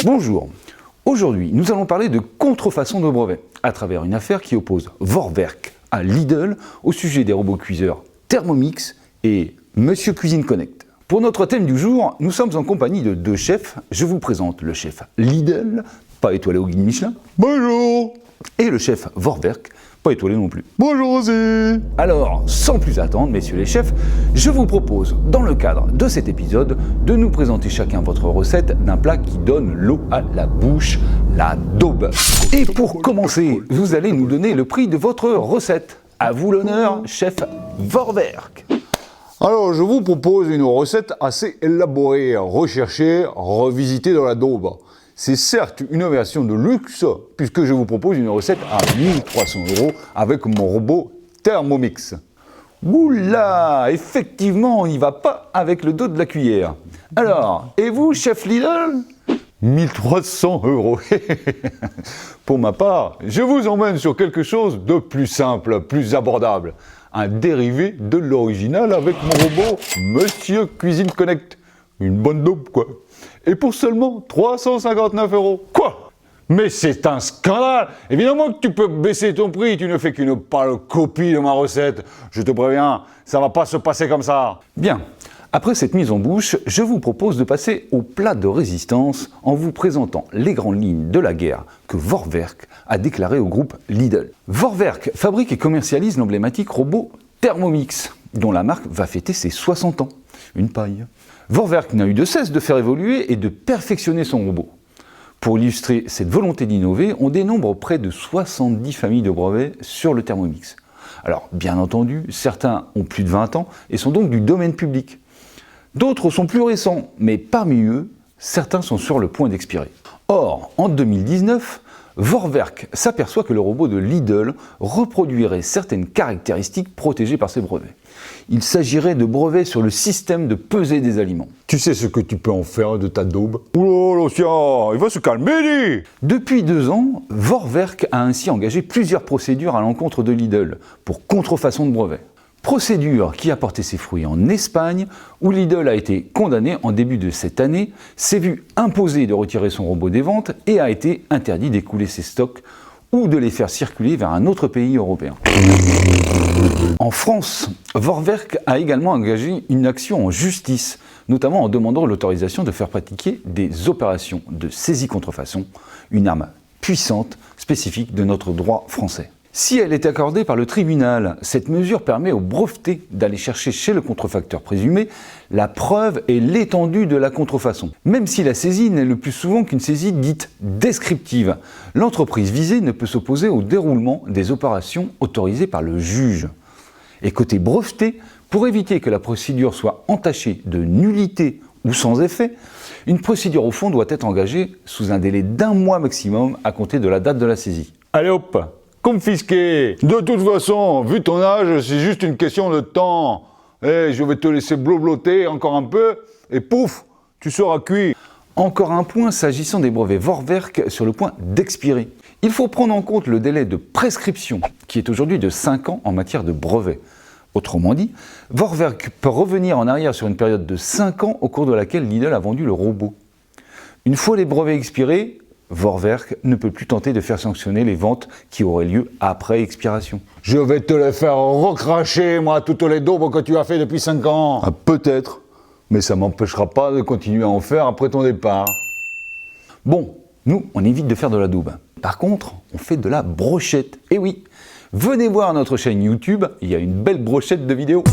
Bonjour, aujourd'hui nous allons parler de contrefaçon de brevets à travers une affaire qui oppose Vorwerk à Lidl au sujet des robots cuiseurs Thermomix et Monsieur Cuisine Connect. Pour notre thème du jour, nous sommes en compagnie de deux chefs. Je vous présente le chef Lidl, pas étoilé au guide Michelin. Bonjour. Et le chef Vorwerk, pas étoilé non plus. Bonjour aussi. Alors, sans plus attendre, messieurs les chefs, je vous propose, dans le cadre de cet épisode, de nous présenter chacun votre recette d'un plat qui donne l'eau à la bouche, la daube. Et pour commencer, vous allez nous donner le prix de votre recette. À vous l'honneur, chef Vorwerk. Alors, je vous propose une recette assez élaborée, recherchée, revisitée dans la daube. C'est certes une version de luxe, puisque je vous propose une recette à 1300 € avec mon robot Thermomix. Oula, effectivement, on n'y va pas avec le dos de la cuillère. Alors, et vous, chef Lidl ? 1300 €. Pour ma part, je vous emmène sur quelque chose de plus simple, plus abordable. Un dérivé de l'original avec mon robot Monsieur Cuisine Connect. Une bonne daube, quoi. Et pour seulement 359 €. Quoi ? Mais c'est un scandale! Évidemment que tu peux baisser ton prix, tu ne fais qu'une pâle copie de ma recette. Je te préviens, ça va pas se passer comme ça. Bien, après cette mise en bouche, je vous propose de passer au plat de résistance en vous présentant les grandes lignes de la guerre que Vorwerk a déclaré au groupe Lidl. Vorwerk fabrique et commercialise l'emblématique robot Thermomix, dont la marque va fêter ses 60 ans. Une paille. Vorwerk n'a eu de cesse de faire évoluer et de perfectionner son robot. Pour illustrer cette volonté d'innover, on dénombre près de 70 familles de brevets sur le Thermomix. Alors, bien entendu, certains ont plus de 20 ans et sont donc du domaine public. D'autres sont plus récents, mais parmi eux, certains sont sur le point d'expirer. Or, en 2019, Vorwerk s'aperçoit que le robot de Lidl reproduirait certaines caractéristiques protégées par ses brevets. Il s'agirait de brevets sur le système de pesée des aliments. Tu sais ce que tu peux en faire de ta daube? Oula, Lucien, il va se calmer, lui. Depuis 2 ans, Vorwerk a ainsi engagé plusieurs procédures à l'encontre de Lidl pour contrefaçon de brevets. Procédure qui a porté ses fruits en Espagne, où Lidl a été condamné en début de cette année, s'est vu imposer de retirer son robot des ventes et a été interdit d'écouler ses stocks ou de les faire circuler vers un autre pays européen. En France, Vorwerk a également engagé une action en justice, notamment en demandant l'autorisation de faire pratiquer des opérations de saisie-contrefaçon, une arme puissante spécifique de notre droit français. Si elle est accordée par le tribunal, cette mesure permet au breveté d'aller chercher chez le contrefacteur présumé la preuve et l'étendue de la contrefaçon. Même si la saisie n'est le plus souvent qu'une saisie dite descriptive, l'entreprise visée ne peut s'opposer au déroulement des opérations autorisées par le juge. Et côté breveté, pour éviter que la procédure soit entachée de nullité ou sans effet, une procédure au fond doit être engagée sous un délai d'1 mois maximum à compter de la date de la saisie. Allez hop, confisqué. De toute façon, vu ton âge, c'est juste une question de temps. Je vais te laisser blobloter encore un peu, et pouf, tu seras cuit. Encore un point s'agissant des brevets Vorwerk sur le point d'expirer. Il faut prendre en compte le délai de prescription, qui est aujourd'hui de 5 ans en matière de brevets. Autrement dit, Vorwerk peut revenir en arrière sur une période de 5 ans au cours de laquelle Lidl a vendu le robot. Une fois les brevets expirés, Vorwerk ne peut plus tenter de faire sanctionner les ventes qui auraient lieu après expiration. Je vais te les faire recracher, moi, toutes les daubes que tu as fait depuis 5 ans. Ah, peut-être, mais ça m'empêchera pas de continuer à en faire après ton départ. Bon, nous, on évite de faire de la daube. Par contre, on fait de la brochette. Et oui, venez voir notre chaîne YouTube, il y a une belle brochette de vidéos.